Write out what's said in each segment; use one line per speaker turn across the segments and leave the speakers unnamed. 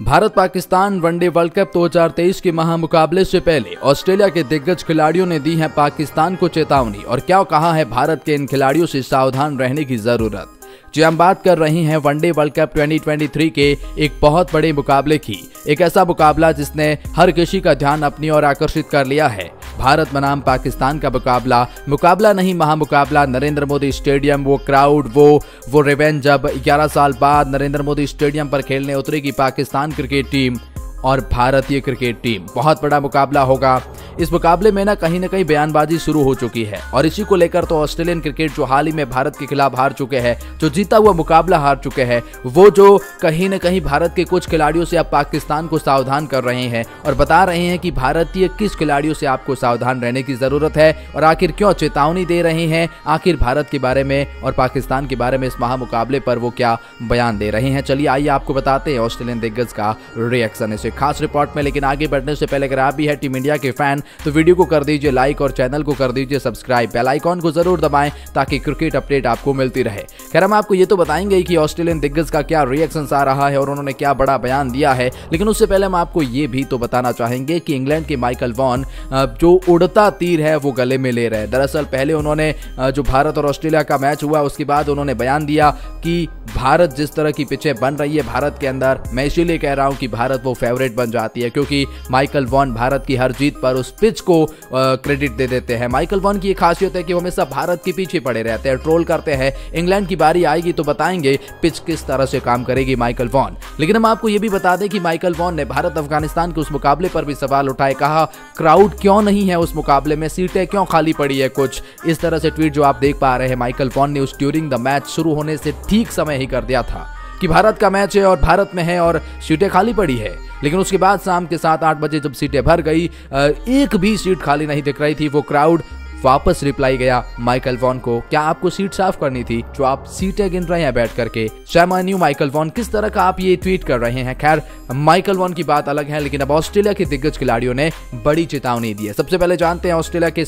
Bharat Pakistan one day world cup 2023 के महामुकाबले से पहले ऑस्ट्रेलिया के दिग्गज खिलाड़ियों ने दी है पाकिस्तान को चेतावनी और क्या कहा है भारत के इन खिलाड़ियों से सावधान रहने की जरूरत। जी हम बात कर रहे हैं वनडे वर्ल्ड कप 2023 के एक बहुत बड़े मुकाबले की। एक ऐसा मुकाबला जिसने हर किसी का ध्यान अपनी ओर आकर्षित कर लिया है। भारत बनाम पाकिस्तान का मुकाबला नहीं महामुकाबला। नरेंद्र मोदी स्टेडियम, वो क्राउड, वो रिवेंज, जब 11 साल बाद नरेंद्र मोदी स्टेडियम पर खेलने उतरेगी पाकिस्तान क्रिकेट टीम और भारतीय क्रिकेट टीम। बहुत बड़ा मुकाबला होगा। इस मुकाबले में ना कहीं बयानबाजी शुरू हो चुकी है और इसी को लेकर तो ऑस्ट्रेलियन क्रिकेट जो हाल ही में भारत के खिलाफ हार चुके हैं, जो जीता हुआ मुकाबला हार चुके हैं, वो जो कहीं न कहीं भारत के कुछ खिलाड़ियों से अब पाकिस्तान को सावधान कर रहे हैं और बता रहे हैं कि भारतीय किस खिलाड़ियों से आपको सावधान रहने की जरूरत है और आखिर क्यों चेतावनी दे रहे हैं, आखिर भारत के बारे में और पाकिस्तान के बारे में इस महामुकाबले पर वो क्या बयान दे रहे हैं। चलिए आइए आपको बताते हैं ऑस्ट्रेलियन दिग्गज का रिएक्शन इस खास रिपोर्ट में। लेकिन आगे बढ़ने से पहले अगर आप भी है टीम इंडिया के फैन तो वीडियो को कर दीजिए लाइक और चैनल को कर दीजिए सब्सक्राइब, बेल आइकॉन को जरूर दबाएं ताकि क्रिकेट अपडेट आपको मिलती रहे। खैर हम आपको ये तो बताएंगे कि ऑस्ट्रेलियन दिग्गज का क्या रिएक्शन आ रहा है और उन्होंने क्या बड़ा बयान दिया है, लेकिन उससे पहले हम आपको ये भी तो बताना चाहेंगे कि इंग्लैंड के माइकल वॉन जो उड़ता तीर है वो गले में ले रहे हैं। दरअसल पहले उन्होंने जो भारत और ऑस्ट्रेलिया का मैच हुआ उसके बाद उन्होंने बयान दिया कि भारत जिस तरह की पिचें बन रही है भारत के अंदर, मैं इसीलिए कह रहा हूं कि भारत वो फेवरेट बन जाती है, क्योंकि माइकल वॉन भारत की हर जीत पर उस पिच को क्रेडिट दे देते हैं। माइकल वॉन की ये खासियत है कि वो हमेशा भारत के पीछे पड़े रहते हैं, ट्रोल करते हैं। इंग्लैंड की बारी आएगी तो बताएंगे पिच किस तरह से काम करेगी माइकल वॉन। लेकिन हम आपको ये भी बता दें कि माइकल वॉन ने भारत अफगानिस्तान के उस मुकाबले पर भी सवाल उठाए, कहा क्राउड क्यों नहीं है उस मुकाबले में, सीटें क्यों खाली पड़ी है, कुछ इस तरह से ट्वीट जो आप देख पा रहे हैं माइकल वॉन ने उस ड्यूरिंग द मैच शुरू होने से ठीक समय ही कर दिया था कि भारत का मैच है और भारत में है और सीटें खाली पड़ी है। लेकिन उसके बाद शाम के 7-8 बजे जब सीटें भर गई, एक भी सीट खाली नहीं दिख रही थी, वो क्राउड वापस रिप्लाई गया माइकल वॉन को, क्या आपको सीट साफ करनी थी जो आप सीटें गिन रहे हैं बैठ करके। Sham on you Michael Vaughan, किस तरह का आप ये ट्वीट कर रहे हैं। खैर माइकल वॉन की बात अलग है, लेकिन अब ऑस्ट्रेलिया के दिग्गज खिलाड़ियों ने बड़ी चेतावनी दी है। सबसे पहले जानते हैं ऑस्ट्रेलिया के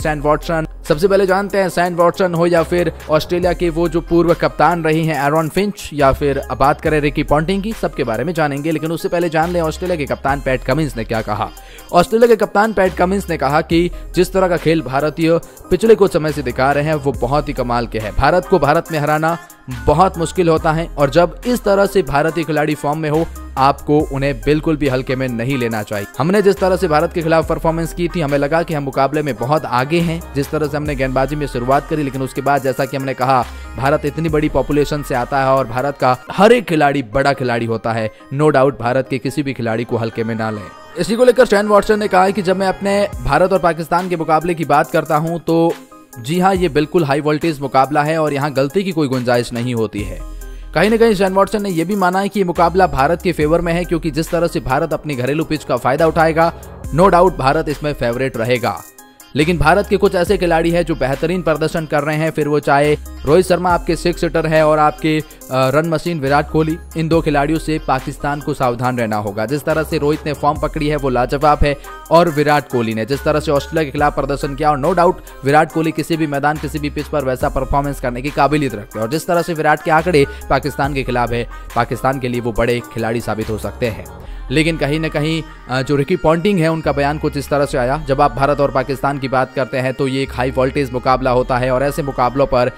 सैम वॉटसन हो या फिर ऑस्ट्रेलिया के वो जो पूर्व कप्तान रही हैं एरॉन फिंच, या फिर बात करें रिकी पॉन्टिंग की, सबके बारे में जानेंगे। लेकिन उससे पहले जान लें ऑस्ट्रेलिया के कप्तान पैट कमिंस ने क्या कहा। ऑस्ट्रेलिया के कप्तान पैट कमिंस ने कहा कि जिस तरह का खेल भारतीय पिछले कुछ समय से दिखा रहे हैं वो बहुत ही कमाल के हैं। भारत को भारत में हराना बहुत मुश्किल होता है और जब इस तरह से भारतीय खिलाड़ी फॉर्म में हो आपको उन्हें बिल्कुल भी हल्के में नहीं लेना चाहिए। हमने जिस तरह से भारत के खिलाफ परफॉर्मेंस की थी, हमें लगा कि हम मुकाबले में बहुत आगे हैं, जिस तरह से हमने गेंदबाजी में शुरुआत करी, लेकिन उसके बाद जैसा कि हमने कहा भारत इतनी बड़ी पॉपुलेशन से आता है और भारत का हर एक खिलाड़ी बड़ा खिलाड़ी होता है। नो डाउट भारत के किसी भी खिलाड़ी को हल्के में ना लें। इसी को लेकर सैम वॉटसन ने कहा कि जब मैं अपने भारत और पाकिस्तान के मुकाबले की बात करता हूं तो जी हाँ, ये बिल्कुल हाई वोल्टेज मुकाबला है और यहाँ गलती की कोई गुंजाइश नहीं होती है। कहीं न कहीं सैम वॉटसन ने यह भी माना है कि ये मुकाबला भारत के फेवर में है, क्योंकि जिस तरह से भारत अपनी घरेलू पिच का फायदा उठाएगा, नो डाउट भारत इसमें फेवरेट रहेगा। लेकिन भारत के कुछ ऐसे खिलाड़ी हैं जो बेहतरीन प्रदर्शन कर रहे हैं, फिर वो चाहे रोहित शर्मा आपके 6 हिटर है और आपके रन मशीन विराट कोहली, इन दो खिलाड़ियों से पाकिस्तान को सावधान रहना होगा। जिस तरह से रोहित ने फॉर्म पकड़ी है वो लाजवाब है और विराट कोहली ने जिस तरह से ऑस्ट्रेलिया के खिलाफ प्रदर्शन किया, और नो डाउट विराट कोहली किसी भी मैदान किसी भी पिच पर वैसा परफॉर्मेंस करने की काबिलियत रखते हैं और जिस तरह से विराट के आंकड़े पाकिस्तान के खिलाफ है, पाकिस्तान के लिए वो बड़े खिलाड़ी साबित हो सकते हैं। लेकिन कहीं न कहीं जो रिकी पॉन्टिंग है उनका बयान कुछ इस तरह से आया, जब आप भारत और पाकिस्तान की बात करते हैं तो ये एक हाई वोल्टेज मुकाबला होता है और ऐसे मुकाबलों पर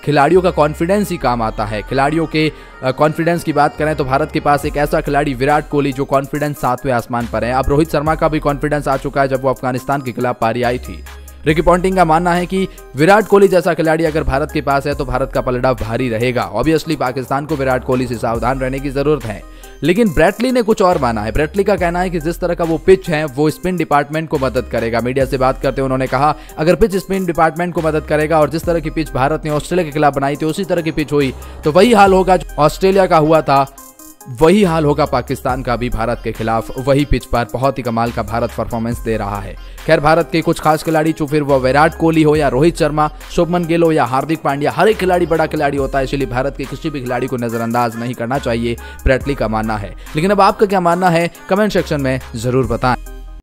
खिलाड़ियों का कॉन्फिडेंस ही काम आता है। खिलाड़ियों के कॉन्फिडेंस की बात करें तो भारत के पास एक ऐसा खिलाड़ी विराट कोहली जो कॉन्फिडेंस 7वें आसमान पर है। अब रोहित शर्मा का भी कॉन्फिडेंस आ चुका है जब वो अफगानिस्तान के खिलाफ पारी आई थी। रिकी पॉन्टिंग का मानना है कि विराट कोहली जैसा खिलाड़ी अगर भारत के पास है तो भारत का पलड़ा भारी रहेगा। ऑब्वियसली पाकिस्तान को विराट कोहली से सावधान रहने की जरूरत है। लेकिन ब्रैटली ने कुछ और माना है। ब्रैटली का कहना है कि जिस तरह का वो पिच है वो स्पिन डिपार्टमेंट को मदद करेगा। मीडिया से बात करते हुए उन्होंने कहा अगर पिच स्पिन डिपार्टमेंट को मदद करेगा और जिस तरह की पिच भारत ने ऑस्ट्रेलिया के खिलाफ बनाई थी उसी तरह की पिच हुई तो वही हाल होगा जो ऑस्ट्रेलिया का हुआ था, वही हाल होगा पाकिस्तान का भी भारत के खिलाफ। वही पिच पर बहुत ही कमाल का भारत परफॉर्मेंस दे रहा है। खैर भारत के कुछ खास खिलाड़ी, जो फिर वो विराट कोहली हो या रोहित शर्मा, शुभमन गिल हो या हार्दिक पांड्या, हर एक खिलाड़ी बड़ा खिलाड़ी होता है, इसलिए भारत के किसी भी खिलाड़ी को नजरअंदाज नहीं करना चाहिए, ब्रैटली का मानना है। लेकिन अब आपका क्या मानना है कमेंट सेक्शन में जरूर बताएं।